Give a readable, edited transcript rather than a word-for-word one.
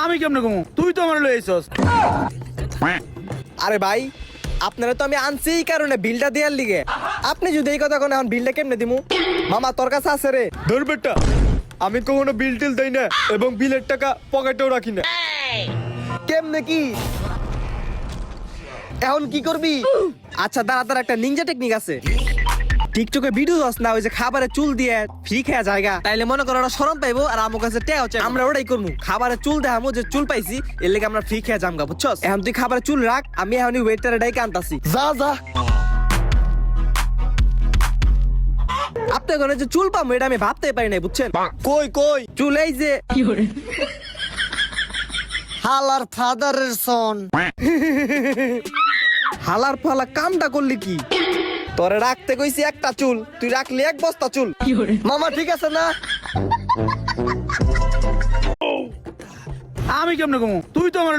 আমি কেমনে কমু? তুই তো আমার লই আইছস। আরে ভাই আপনারা তো আমি আনছি এই কারণে বিলটা দেওয়ার লিগে। আপনি যদি এই কথা কোন এখন বিলটা কেমনে দিমু? মামা তোর কাছে আছে রে। ধর বেটা, আমি কখনো বিল টিল দেই না এবং বিলের টাকা পকেটেও রাখি না। কেমনে কি? এখন কি করবি? আচ্ছা দাঁড়া, তার একটা নিনজা টেকনিক আছে। টিকটকে ভিডিও আস না, ওই যে খাবারে চুল দিয়ে ফ্রি খাওয়া জায়গা, তাইলে মনে করো ওরা শরম পাইবো আর আমার কাছে টেও চাই, আমরা ওটাই করবো। খাবারে চুল দেখামো যে চুল পাইছি, এর লেগে আমরা ফ্রি খেয়ে জামগা, বুঝছস? এখন তুই খাবারে চুল রাখ, আমি এখন ওয়েটারে ডাইকে আনতাছি। যা যা। আপনি ওখানে যে চুল পাবো এটা আমি ভাবতে পারি নাই, বুঝছেন? কই কই? চুল এই যে হালার ফাদারের সন। হালার ফালা কামটা করলি কি? তোরে রাখতে কইছি একটা চুল, তুই রাখলি এক বস্তা চুল। মামা ঠিক আছে না? আমি কেমনে কমু? তুই তো আমার